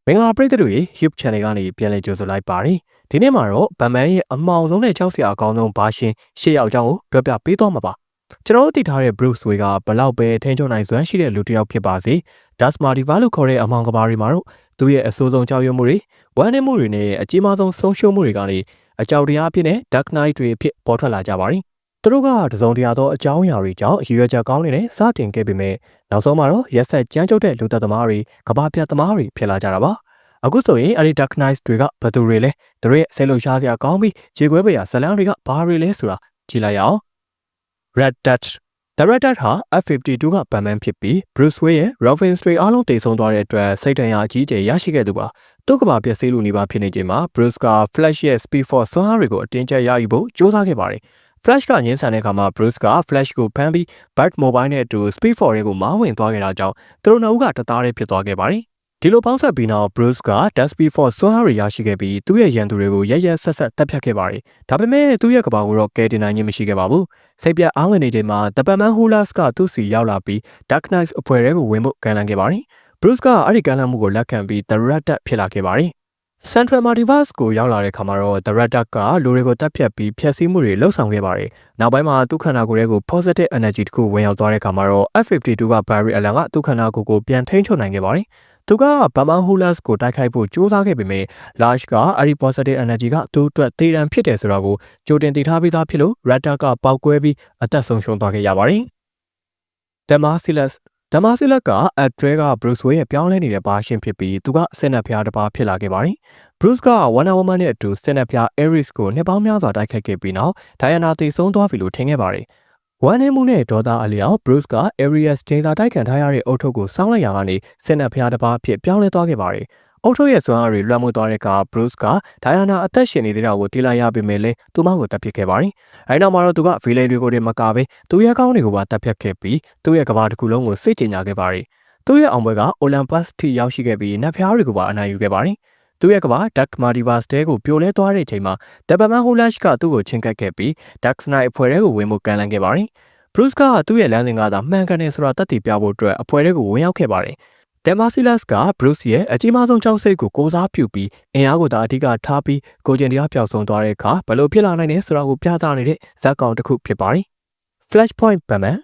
မင်္ဂလာပရိသတ်တို့ရေ YouTube Channel ကနေပြန်လည်ကြိုဆိုလိုက်ပါတယ်။ဒီနေ့မှာတော့ဗန်မန်ရဲ့အမောင်ဆုံးနဲ့ကြောက်စရာအကောင်းဆုံးဘာရှင်ရှေ့ရောက်ကြောင်းကိုပြောပြပေးသွားမှာပါ။ကျွန်တော်တို့သိထားတဲ့ Bruce Wayne ကဘလောက်ပဲထိန်းချုပ်နိုင်စွမ်းရှိတဲ့လူတစ်ယောက်ဖြစ်ပါစေ။ Das Maldiva လို့ခေါ်တဲ့အမောင်ကဘာတွေမှာတော့သူရဲ့အဆိုးဆုံးကြောက်ရွံ့မှုတွေဝမ်းနည်းမှုတွေနဲ့အကြီးမားဆုံးဆုံးရှုံးမှုတွေကနေအကြောက်တရားအဖြစ်နဲ့ Dark Knight တွေအဖြစ်ပေါ်ထွက်လာကြပါတယ်။သူတို့ကတစုံတရာသောအကြောင်းအရာတွေကြောင့်ရည်ရွယ်ချက်ကောင်းနေတဲ့စတင်ခဲ့ပေမဲ့နောက်ဆုံးမှာတော့ရက်ဆက်ကြမ်းကြုတ်တဲ့လူသက်သမားတွေကဘာပြတ်သမားတွေဖြစ်လာကြတာပါ။အခုဆိုရင်အဲ့ဒီ Dark Knight တွေကဘယ်သူတွေလဲသူတို့ရဲ့ဆဲလှုပ်ရှားစရာကောင်းပြီးခြေခွဲပရာဇလန်းတွေကဘာတွေလဲဆိုတာကြည့်လိုက်ရအောင် Red Death The Red Death ဟာ F52 ကဗန်မန်ဖြစ်ပြီး Bruce Wayne ရဲ့ Robin တွေအားလုံးတိတ်ဆုံးသွားတဲ့အတွက်စိတ်ဒဏ်ရာအကြီးအကျယ်ရရှိခဲ့သူပါသူ့ကဘာပျက်စီးလူနေပါဖြစ်နေချိန်မှာ Bruce က Flash ရဲ့ Speed Force စွမ်းအားတွေကိုအတင်းကျပ်ရယူဖို့ကြိုးစားခဲ့ပါတယ်Flash ကငင်းဆန်တဲ့အခါမှာ Bruce က Flash ကိုဖမ်းပြီး Batmobile နဲ့အတူ Speed Force တွေကိုမောင်းဝင်သွားခဲ့တာကြောင့်သူတို့နှစ်ဦးကတသားတည်းဖြစ်သွားခဲ့ပါတယ်ဒီလိုပေါင်းဆက်ပြီးနောက် Bruce က Speed Force စွမ်းအားတွေရရှိခဲ့ပြီးသူ့ရဲ့ရန်သူတွေကိုရက်ရက်ဆက်ဆက်တပ်ဖြတ်ခဲ့ပါတယ်ဒါပေမဲ့သူ့ရဲ့ကဘာကိုတော့ကယ်တင်နိုင်ခြင်းမရှိခဲ့ပါဘူးစိတ်ပြတ်အားငယ်နေချိန်မှာ The Batman Hulas ကသူ့စီရောက်လာပြီး Dark Knight အဖွဲ့တွေကိုဝင်ဖို့ကမ်းလှမ်းခဲ့ပါတယ် Bruce ကအဲ့ဒီကမ်းလှမ်းမှုကိုလက်ခံပြီး The Red Death ဖြစ်လာခဲ့ပါတယ်Central Multiverse ကိုရောက်လာတဲ့ခါမှာတော့ The Red Death ကလူတွေကိုတပ်ဖြတ်ပြီးဖျက်ဆီးမှုတွေလှုပ်ဆောင်ခဲ့ပါတယ်။နောက်ပိုင်းမှာသူ့ခန္ဓာကိုယ်ရဲ့ကို positive energy တခုဝင်ရောက်သွားတဲ့ခါမှာတော့ F52 က Barry Allen ကသူ့ခန္ဓာကိုယ်ကိုပြန်ထိန်းချုပ်နိုင်ခဲ့ပါတယ်။သူက Batman Hulas ကိုတိုက်ခိုက်ဖို့ကြိုးစားခဲ့ပေမဲ့ Lash ကအဲ့ဒီ positive energy ကသူ့အတွက်သေတံဖြစ်တယ်ဆိုတာကိုကြိုတင်သိထားပြီးသားဖြစ်လို့ Red Death ကပေါက်ကွဲပြီးအသက်ဆုံးရှုံးသွားခဲ့ရပါတယ်။ The Merciless ကအဒရဲက Bruce Wayne ရဲ့ပြောင်းလဲနေတဲ့ဘာရှင်ဖြစ်ပြီးသူကစစ်နက်ဖျားတစ်ပါးဖြစ်လာခဲ့ပါတယ်။ Bruce က Wonder Woman နဲ့အတူစစ်နက်ဖျား Ares ကိုနှစ်ပေါင်းများစွာတိုက်ခိုက်ခဲ့ပြီးနောက် Diana သေဆုံးသွားပြီလို့ထင်ခဲ့ပါတယ်။ဝမ်းနည်းမှုနဲ့ဒေါသအလျောက် Bruce က Ares ဒေတာတိုက်ခံထားရတဲ့အုတ်ထုပ်ကိုစောင်းလိုက်ရာကနေစစ်နက်ဖျားတစ်ပါးဖြစ်ပြောင်းလဲသွားခဲ့ပါတယ်။အုတ်ထုပ်ရဲ့စွမ်းအားတွေလွှမ်းမိုးသွားတဲ့အခါ Bruce က Diana အသက်ရှင်နေတဲ့တာကိုတိလိုက်ရပေမဲ့လည်းသူမကိုတပ်ပစ်ခဲ့ပါတယ်။အဲဒီနောက်မှာတော့သူက villain တွေကိုတည်းမကပဲသူရဲ့ကောင်းတွေကိုပါတပ်ဖြတ်ခဲ့ပြီးသူ့ရဲ့ကဘာတစ်ခုလုံးကိုစစ်ကြေညာခဲ့ပါတယ်။သူ့ရဲ့အောင်ပွဲက Olympus ထိရောက်ရှိခဲ့ပြီးနတ်ဖျားတွေကိုပါအနိုင်ယူခဲ့ပါတယ်။သူ့ရဲ့ကဘာ Dark Multiverse တဲကိုပြိုလဲသွားတဲ့အချိန်မှာ The Batman Hulas ကသူ့ကိုချင်းကပ်ခဲ့ပြီး Dark Knight အဖွဲ့တွေကိုဝင်ဖို့ကမ်းလှမ်းခဲ့ပါတယ်။ Bruce ကသူ့ရဲ့လမ်းစဉ်ကသာမှန်ကန်တယ်ဆိုတာသက်သေပြဖို့အတွက်အဖွဲ့တွေကိုဝင်ရောက်ခဲ့ပါတယ်။ The Merciless က Bruce ရဲ့အကြီးမားဆုံးကြောက်စိတ်ကိုကိုစားပြုပြီးအင်အားကိုသာအဓိကထားပြီးကိုကျင်တရားပျောက်ဆုံးသွားတဲ့အခါဘယ်လိုဖြစ်လာနိုင်လဲဆိုတာကိုပြသနေတဲ့ဇာတ်ကောင်တစ်ခုဖြစ်ပါတယ်။ Flashpoint Batman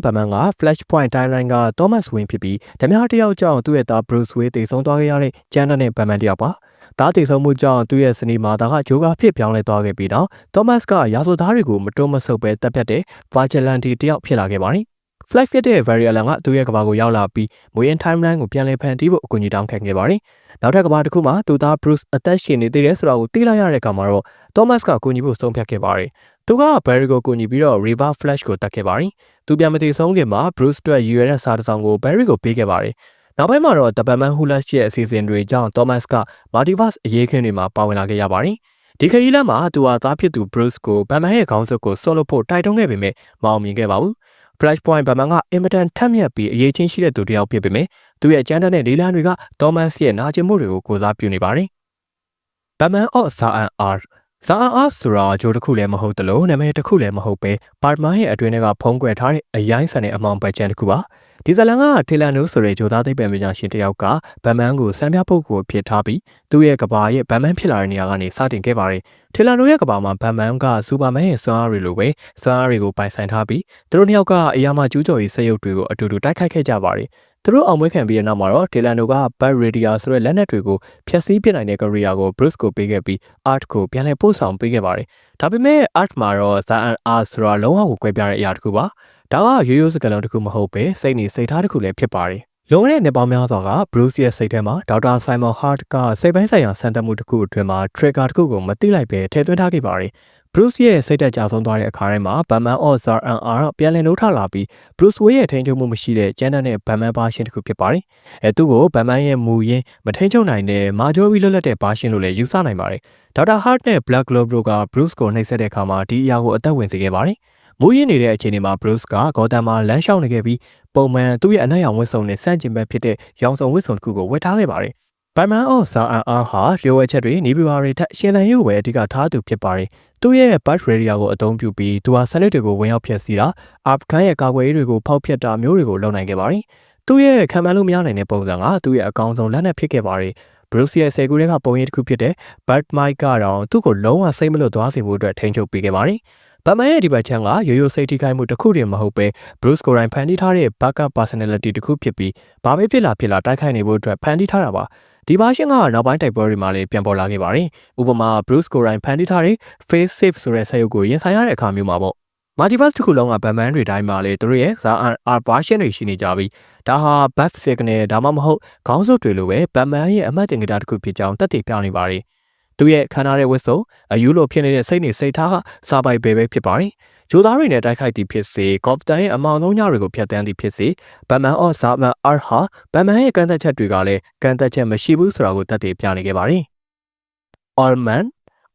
Batman က Flashpoint Timeline က Thomas Wayne ဖြစ်ပြီးဓမြတယောက်ကြောင့်သူ့ရဲ့သား Bruce Wayne တည်ဆုံသွားခဲ့ရတဲ့ကျန်တဲ့ Batman တယောက်ပါ။သားတည်ဆုံမှုကြောင့်သူ့ရဲ့စနီမာတာကဂျိုကာဖြစ်ပြောင်းလဲသွားခဲ့ပြီးတော့ Thomas ကရာဇဝတ်သားတွေကိုမတွန်းမဆုတ်ပဲတပ်ဖြတ်တဲ့ Vigilante တယောက်ဖြစ်လာခဲ့ပါတယ်။ Flash ဖြစ်တဲ့ Barry Allen ကသူ့ရဲ့ကဘာကိုရောက်လာပြီးမွေးရင် Timeline ကိုပြန်လည်ဖန်တီးဖို့အကူအညီတောင်းခံခဲ့ပါတယ်။နောက်ထပ်ကဘာတစ်ခုမှာသူသား Bruce အသက်ရှင်နေသေးတယ်ဆိုတာကိုသိလိုက်ရတဲ့အခါမှာတော့ Thomas ကကူညီဖို့ဆုံးဖြတ်ခဲ့ပါတယ်။သူက Barry ကိုကူညီပြီးတော့ River Flash ကိုတတ်ခဲ့ပါတယ်။သူပြန်မတည်ဆုံးခင်မှာ Bruce အတွက်ရည်ရွယ်တဲ့စာတစ်စောင်ကို Barry ကိုပေးခဲ့ပါတယ်။နောက်ပိုင်းမှာတော့ The Batman Hulas ရဲ့အစီအစဉ်တွေကြောင့် Thomas က Multiverse အရေးခင်းတွေမှာပါဝင်လာခဲ့ရပါတယ်။ဒီခရီးလမ်းမှာသူဟာသားဖြစ်သူ Bruce ကို Batman ရဲ့ခေါင်းစုပ်ကိုဆွတ်လွတ်ဖို့တိုက်တွန်းခဲ့ပေမဲ့မအောင်မြင်ခဲ့ပါဘူး။ Flashpoint Batman ကအင်မတန်ထက်မြက်ပြီးအရေးချင်းရှိတဲ့သူတစ်ယောက်ဖြစ်ပေမဲ့သူရဲ့ကြမ်းတမ်းတဲ့လေးလံတွေက Thomas ရဲ့နာကျင်မှုတွေကိုကိုစားပြုနေပါတယ်။ Batman of Zaan Rဆိုတာဂျိုတစ်ခုလည်းမဟုတ်တလို့နာမည်တစ်ခုလည်းမဟုတ်ပဲပါတမန်ရဲ့အတွင်းထဲကဖုံးကွယ်ထားတဲ့အရိုင်းဆန်တဲ့အမောင်ပတ်ချန်တစ်ခုပါဒီဇလန်ကထေလန်နိုဆိုတဲ့ဂျိုသားသိပ္ပံပညာရှင်တစ်ယောက်ကဗန်မန်ကိုစံပြပုတ်ကိုဖြစ်ထားပြီးသူ့ရဲ့ကဘာရဲ့ဗန်မန်ဖြစ်လာတဲ့နေရာကနေစတင်ခဲ့ပါတယ်ထေလန်နိုရဲ့ကဘာမှာဗန်မန်ကစူပါမန်ရဲ့စွမ်းအားတွေလိုပဲစွမ်းအားတွေကိုပိုင်ဆိုင်ထားပြီးသူတို့နှစ်ယောက်ကအရာမကျူးကျော်ရေးစက်ရုပ်တွေကိုအတူတူတိုက်ခိုက်ခဲ့ကြပါတယ်သူတို့အောင်ပွဲခံပြီးတဲ့နောက်မှာတော့ဒေလန်နိုက Bat Radio ဆိုတဲ့လက်နက်တွေကိုဖျက်ဆီးပစ်နိုင်တဲ့ career ကို Bruce ကိုပေးခဲ့ပြီး Art ကိုပြန်လည်ပို့ဆောင်ပေးခဲ့ပါတယ်။ဒါပေမဲ့ Art မှာတော့ Zaan Art ဆိုတာလုံးဝကိုကွဲပြားတဲ့အရာတစ်ခုပါ။ဒါကရိုးရိုးစကားလုံးတစ်ခုမဟုတ်ပဲစိတ်နေစိတ်ထားတစ်ခုလည်းဖြစ်ပါတယ်။လွန်ခဲ့တဲ့နှစ်ပေါင်းများစွာက Bruce ရဲ့စိတ်ထဲမှာဒေါက်တာ Simon Hart ကစိတ်ပိုင်းဆိုင်ရာစံတမှုတစ်ခုအတွင်းမှာ trigger တစ်ခုကိုမသိလိုက်ပဲထည့်သွင်းထားခဲ့ပါတယ်။ Bruce ရဲ့စိတ်သက်ကြဆုံးသွားတဲ့အခါတိုင်းမှာ Batman of Zaanပြန်လည်နှုတ်ထလာပြီး Bruce Wayne ရဲ့ထိန်းချုပ်မှုမရှိတဲ့ကျန်တဲ့ Batman ဘာရှင်တစ်ခုဖြစ်ပါတယ်။သူ့ကို Batman ရဲ့မူရင်းမထိန်းချုပ်နိုင်တဲ့မာဂျိုရီလွတ်လပ်တဲ့ဘာရှင်လို့လည်းယူဆနိုင်ပါတယ်။ဒေါက်တာ Hart နဲ့ Black Globe တို့က Bruce ကိုနှိပ်စက်တဲ့အခါမှာဒီအရာကိုအသက်ဝင်စေခဲ့ပါတယ်။မူရင်းနေတဲ့အချိန်မှာ Bruce ကဂေါ်တန်မှာလမ်းလျှောက်နေခဲ့ပြီးပုံမှန်သူ့ရဲ့အနက်ရောင်ဝတ်စုံနဲ့စန့်ကျင်ဘက်ဖြစ်တဲ့ရောင်စုံဝတ်စုံတစ်ခုကိုဝတ်ထားခဲ့ပါတယ်။ Batman of Zaanဟာလျှို့ဝှက်ချက်တွေနေပြည်တော်တွေထက်ရှင်သန်ရေးကိုပဲအဓိကထားသူဖြစ်ပါတယ်။သူ့ရဲ့ Bat Radio ကိုအသုံးပြုပြီးသူဟာစနစ်တွေကိုဝင်ရောက်ဖျက်ဆီးတာအာဖဂန်ရဲ့ကာကွယ်ရေးတွေကိုဖောက်ဖျက်တာမျိုးတွေကိုလုပ်နိုင်ခဲ့ပါတယ်။ သူ့ရဲ့ခံမှန်းလို့မရနိုင်တဲ့ပုံစံကသူ့ရဲ့အကောင်းဆုံးလက်နက်ဖြစ်ခဲ့ပါတယ်။ Bruce ရဲ့ဆယ်ကူတွေကပုံရိပ်တစ်ခုဖြစ်တဲ့ Bad Mike ကတော့သူ့ကိုလုံးဝစိတ်မလွတ်သွားစေဖို့အတွက်ထိန်းချုပ်ပေးခဲ့ပါတယ်။ဗတ်မန်ရဲ့ဒီဘက်ချမ်းကရိုးရိုးစိတ်ထိခိုက်မှုတစ်ခုတည်းမဟုတ်ပဲ Bruce ကိုယ်တိုင်ဖန်တီးထားတဲ့ backup personality တစ်ခုဖြစ်ပြီးဘာပဲဖြစ်လာတိုက်ခိုက်နေဖို့အတွက်ဖန်တီးထားတာပါ။ဒီဘာရှင်းကနောက်ပိုင်းတိုက်ပွဲတွေမှာလည်းပြန်ပေါ်လာခဲ့ပါတယ်။ဥပမာ Bruce ကိုယ်တိုင်ဖန်တီးထားတဲ့ Face Safe ဆိုတဲ့ဆက်ရုပ်ကိုရင်ဆိုင်ရတဲ့အခါမျိုးမှာပေါ့။ Multiverse တစ်ခုလုံးကဗတ်မန်တွေတိုင်းမှာလည်းသူတို့ရဲ့ဇာအန် version တွေရှိနေကြပြီးဒါဟာ buff signal ဒါမှမဟုတ်ခေါင်းစုပ်တွေလိုပဲဗတ်မန်ရဲ့အမှတ်တင်ကြတာတစ်ခုဖြစ်ကြောင်းသက်သေပြနေပါတယ်။သူရဲ့ခန္ဓာရဲ့ဝတ်စုံအယူလိုဖြစ်နေတဲ့စိတ်နေစိတ်ထားကစာပိုက်ပဲဖြစ်ပါတယ်။ဂျိုသားတွေနဲ့တိုက်ခိုက်သည်ဖြစ်စေကော်ပတာရဲ့အမောင်ဆုံးညတွေကိုဖျက်ဆီးသည်ဖြစ်စေဗတ်မန်အော့ဇာမန်အာဟာဗတ်မန်ရဲ့ကန့်သက်ချက်တွေကလည်းကန့်သက်ချက်မရှိဘူးဆိုတာကိုသက်သေပြနေခဲ့ပါတယ်။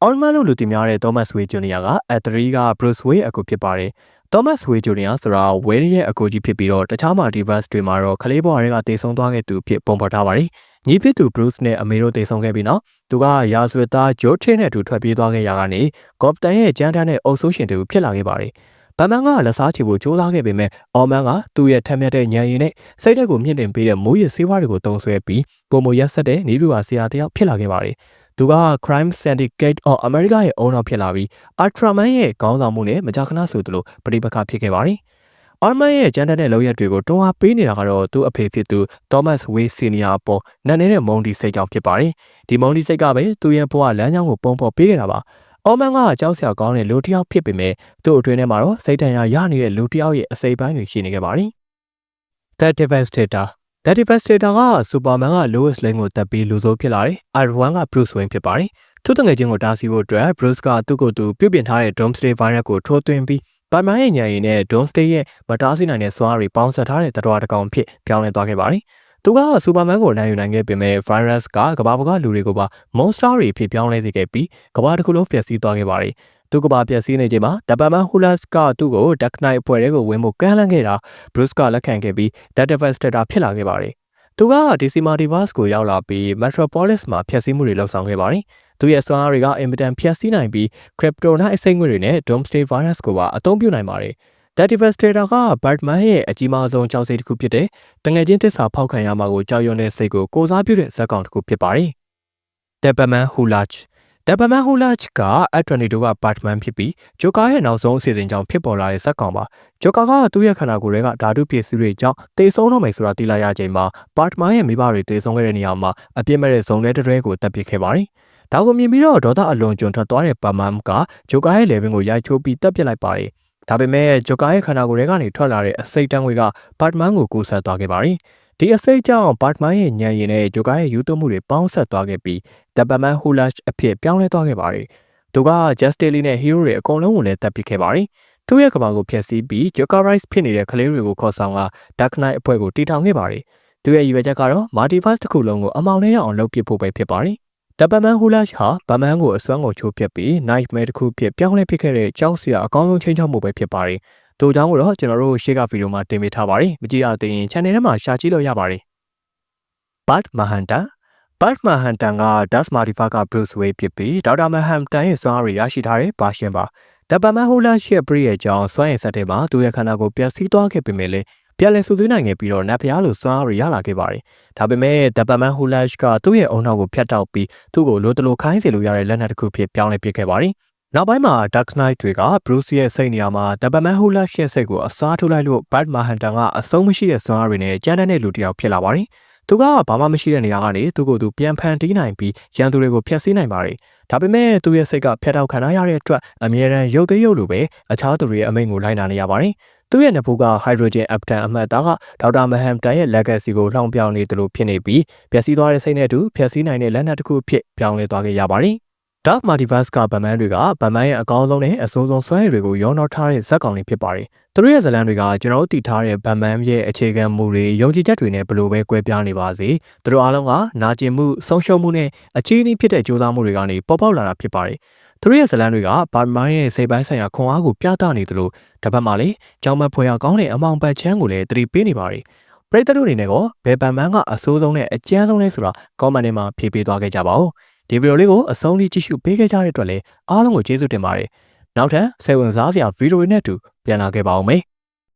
Allman လို့လူသိများတဲ့ Thomas Wayne Jr. က F3 က Bruce Wayne အကူဖြစ်ပါတယ်။ Thomas Wayne Jr. ဆိုတာ Wayne ရဲ့အကူကြီးဖြစ်ပြီးတော့တခြား Multiverse တွေမှာတော့ခလေးဘွားတွေကတည်ဆုံသွားခဲ့သူဖြစ်ပုံဖော်ထားပါတယ်။ညီဖြစ်သူ Bruce နဲ့အမေတို့တည်ဆုံခဲ့ပြီးနောက်သူကရာဇဝတ်သား Joe နဲ့အတူထွက်ပြေးသွားခဲ့ရာကနေကော်ပတန်ရဲ့ကြမ်းတမ်းတဲ့အုပ်စိုးရှင်တူဖြစ်လာခဲ့ပါတယ်။ဗတ်မန်ကလက်စားချေဖို့ကြိုးစားခဲ့ပေမဲ့အော်မန်ကသူ့ရဲ့ထက်မြက်တဲ့ဉာဏ်ရည်နဲ့စိတ်ဓာတ်ကိုမြင့်တင်ပေးတဲ့မိုးရစ်ဆေးဝါးတွေကိုတုံးဆွဲပြီးပုံမရက်ဆက်တဲ့နေပြူဟာဆရာတယောက်ဖြစ်လာခဲ့ပါတယ်။သူက Crime Syndicate of America ရဲ့အုံနောက်ဖြစ်လာပြီး Ultraman ရဲ့ခေါင်းဆောင်မှုနဲ့မကြာခဏဆိုသလိုပဋိပက္ခဖြစ်ခဲ့ပါတယ်။ Allman ရဲ့ကြမ်းတမ်းတဲ့လုပ်ရက်တွေကိုတွန်းအားပေးနေတာကတော့သူ့အဖေဖြစ်သူ Thomas Wayne Sr. အပေါ်နက်နေတဲ့မုန်းတီစိတ်ကြောင့်ဖြစ်ပါတယ်။ဒီမုန်းတီစိတ်ကပဲသူ့ရဲ့ဘဝလမ်းကြောင်းကိုပုံဖော်ပေးခဲ့တာပါ။ Allman ကကြောက်စရာကောင်းတဲ့လူတစ်ယောက်ဖြစ်ပေမဲ့သူ့အတွင်းထဲမှာတော့စိတ်တန်ရာရနေတဲ့လူတစ်ယောက်ရဲ့အစိပ်ပိုင်းတွေရှိနေခဲ့ပါတယ်။ The Devastator က Superman က Lois Lane ကိုတပ်ပြီးလူဆိုးဖြစ်လာတယ်။ Iron Man က Bruce Wayne ဖြစ်ပါတယ်။သူ့တငယ်ချင်းကိုတားဆီးဖို့အတွက် Bruce ကသူ့ကိုယ်သူပြုပြင်ထားတဲ့ Doomsday Virus ကိုထိုးသွင်းပြီးဗတ်မန်ရဲ့ဉာဏ်ရည်နဲ့ Doomsday ရဲ့မတားဆီးနိုင်တဲ့စွမ်းအားတွေပေါင်းစပ်ထားတဲ့တတော်တစ်ကောင်ဖြစ်ပြောင်းလဲသွားခဲ့ပါတယ်။သူက Superman ကိုနိုင်ယူနိုင်ခဲ့ပေမဲ့ Virus ကကမ္ဘာပေါ်ကလူတွေကိုပါ Monster တွေဖြစ်ပြောင်းလဲစေခဲ့ပြီးကမ္ဘာတစ်ခုလုံးပျက်စီးသွားခဲ့ပါတယ်။သူကမ္ဘာပျက်စီးနေချိန်မှာ The Batman Who Laughs ကသူ့ကို Dark Knight အဖွဲ့တွေကိုဝင်ဖို့ကမ်းလှမ်းခဲ့တာ Bruce ကလက်ခံခဲ့ပြီး The Devastator ဖြစ်လာခဲ့ပါတယ်။သူက DC Multiverse ကိုရောက်လာပြီး Metropolis မှာဖျက်ဆီးမှုတွေလုပ်ဆောင်ခဲ့ပါတယ်။သူရဲ့စွမ်းအားတွေကအင်မတန်ဖျက်ဆီးနိုင်ပြီး Kryptonite အစိမ့်ငွေတွေနဲ့ Doomsday Virus ကိုပါအသုံးပြုနိုင်ပါတယ်။ The Devastator က Batman ရဲ့အကြီးမားဆုံးကြောက်စိတ်တစ်ခုဖြစ်တဲ့တငယ်ချင်းသစ္စာဖောက်ခံရမှာကိုကြောက်ရွံ့တဲ့စိတ်ကိုစားပြုတဲ့ဇာတ်ကောင်တစ်ခုဖြစ်ပါတယ်။ The Batman Who Laughs က F22 က Batman ဖြစ်ပြီး Joker ရဲ့နောက်ဆုံးအစီအစဉ်ကြောင့်ဖြစ်ပေါ်လာတဲ့ဇာတ်ကောင်ပါ။ Joker ကသူ့ရဲ့ခန္ဓာကိုယ်တွေကဓာတုပစ္စည်းတွေကြောင့်တေဆုံးတော့မယ်ဆိုတာသိလိုက်ရချိန်မှာ Batman ရဲ့မိဘတွေတေဆုံးခဲ့တဲ့နေရာမှာအပြစ်မဲ့တဲ့ဇုံထဲတွဲကိုတပ်ပစ်ခဲ့ပါတယ်။ဒါကိုမြင်ပြီးတော့ဒေါသအလွန်ကျွံထွက်သွားတဲ့ Batman က Joker ရဲ့လေပင်ကိုရိုက်ချိုးပြီးတပ်ပစ်လိုက်ပါတယ်။ဒါပေမဲ့ Joker ရဲ့ခန္ဓာကိုယ်တွေကနေထွက်လာတဲ့အစိတ်တန်းငွေက Batman ကိုကူးဆက်သွားခဲ့ပါတယ်။ဒီအစိတ်ကြောင့် Batman ရဲ့ဉာဏ်ရည်နဲ့ Joker ရဲ့ယူသွမှုတွေပေါင်းဆက်သွားခဲ့ပြီး The Batman Who Laughs အဖြစ်ပြောင်းလဲသွားခဲ့ပါတယ်။သူက Justice League နဲ့ Hero တွေအကုန်လုံးကိုလည်းတပ်ပစ်ခဲ့ပါတယ်။သူ့ရဲ့ကမ္ဘာကိုဖျက်ဆီးပြီး Joker Rise ဖြစ်နေတဲ့ကလေးတွေကိုခေါ်ဆောင်က Dark Knight အဖွဲ့ကိုတည်ထောင်ခဲ့ပါတယ်။သူရဲ့ရည်ရွယ်ချက်ကတော့ Multiverse တစ်ခုလုံးကိုအမောင်နဲ့ရအောင်လုပ်ပစ်ဖို့ပဲဖြစ်ပါတယ်။ The Batman Who Laughs ဟာဗတ်မန်ကိုအစွမ်းကုန်ချိုးဖျက်ပြီး Nightmare တစ်ခုဖြစ်ပြောင်းလဲပစ်ခဲ့တဲ့ကြောက်စရာအကောင်းဆုံးချိန်ချောက်မှုပဲဖြစ်ပါတယ်။တို့ကြောင့်တော့ကျွန်တော်တို့ရှေ့ကဗီဒီယိုမှာတင်ပေးထားပါတယ်။မကြည့်ရသေးရင် channel ထဲမှာရှာကြည့်လို့ရပါတယ်။ Bart Manhattan က Das Multiverse က Bruce Wayne ဖြစ်ပြီးဒေါက်တာ Manhattan ရဲ့စွမ်းအားတွေရရှိထားတဲ့ဘာရှင်ပါ The Batman Who Laughs ရဲ့ပရိရဲ့ကြောင့်စွမ်းရည်ဆက်တဲ့မှာသူရဲ့ခန္ဓာကိုယ်ပျက်စီးသွားခဲ့ပေမဲ့လည်းပြန်လည်စုသွင်းနိုင်ခဲ့ပြီးတော့နတ်ဖျားလိုစွမ်းအားတွေရလာခဲ့ပါတယ်။ဒါပေမဲ့ The Batman Who Laughs ကသူ့ရဲ့အုံနောက်ကိုဖျက်တောက်ပြီးသူ့ကိုလိုတလိုခိုင်းစေလို့ရတဲ့လက်နက်တစ်ခုဖြစ်ပြောင်းလဲပစ်ခဲ့ပါတယ်။နောက်ပိုင်းမှာ Dark Knight တွေက Bruce ရဲ့စိတ်နေရာမှာ The Batman Who Laughs ရဲ့စိတ်ကိုအစားထိုးလိုက်လို့ Bart Manhattan ကအဆုံးမရှိတဲ့စွမ်းအားတွေနဲ့ကြမ်းတမ်းတဲ့လူတစ်ယောက်ဖြစ်လာပါတယ်။သူကဘာမှမရှိတဲ့နေရာကနေသူ့ကိုယ်သူပြန်ဖန်တီးနိုင်ပြီးရန်သူတွေကိုဖျက်ဆီးနိုင်ပါတယ်။ဒါပေမဲ့သူ့ရဲ့စိတ်ကဖျက်တောက်ခံရတဲ့အတွက်အမြဲတမ်းရုပ်သေးရုပ်လိုပဲအခြားသူတွေရဲ့အမိန့်ကိုလိုက်နာနေရပါတယ်။သူ့ရဲ့နဖူးက Hydrogen Atom အမှတ်သားကဒေါက်တာ Manhattan ရဲ့ legacy ကိုလှောင်ပြောင်နေတယ်လို့ဖြစ်နေပြီးပျက်စီးသွားတဲ့စိတ်နဲ့အတူဖျက်ဆီးနိုင်တဲ့လက်နက်တစ်ခုဖြစ်ပြောင်းလဲသွားခဲ့ရပါတယ်။ Dark Multiverse ကဗတ်မန်တွေကဗတ်မန်ရဲ့အကောင်းဆုံးနဲ့အဆိုးဆုံးစွမ်းရည်တွေကိုရောနှောထားတဲ့ဇာတ်ကောင်တွေဖြစ်ပါတယ်။သူတို့ရဲ့ဇာတ်လမ်းတွေကကျွန်တော်တို့တည်ထားတဲ့ဗတ်မန်ရဲ့အခြေခံမူတွေယုံကြည်ချက်တွေနဲ့ဘယ်လိုပဲကွဲပြားနေပါစေ။သူတို့အားလုံးကနာကျင်မှုဆုံးရှုံးမှုနဲ့အခြေအနေဖြစ်တဲ့ကြိုးစားမှုတွေကနေပေါ်ပေါက်လာတာဖြစ်ပါတယ်။သူတို့ရဲ့ဇာတ်လမ်းတွေကဗတ်မန်ရဲ့စိတ်ပိုင်းဆိုင်ရာခွန်အားကိုပြသနေသလိုတစ်ဖက်မှာလည်းကြောင်မက်ဖွယ်ရကောင်းတဲ့အမောင်ပတ်ချမ်းကိုလည်းသတိပေးနေပါတယ်။ပရိသတ်တို့အနေနဲ့ကဘယ်ဗတ်မန်ကအဆိုးဆုံးနဲ့အကြမ်းဆုံးလဲဆိုတာ comment ထဲမှာဖြေပေးသွားခဲ့ကြပါဦး။ဒီဗီဒီယိုလေးကိုအဆုံးထိကြည့်ရှုပေးခဲ့ကြတဲ့အတွက်လည်းအားလုံးကိုကျေးဇူးတင်ပါတယ်။နောက်ထပ်စိတ်ဝင်စားစရာဗီဒီယိုတွေနဲ့အတူပြန်လာခဲ့ပါဦးမယ်။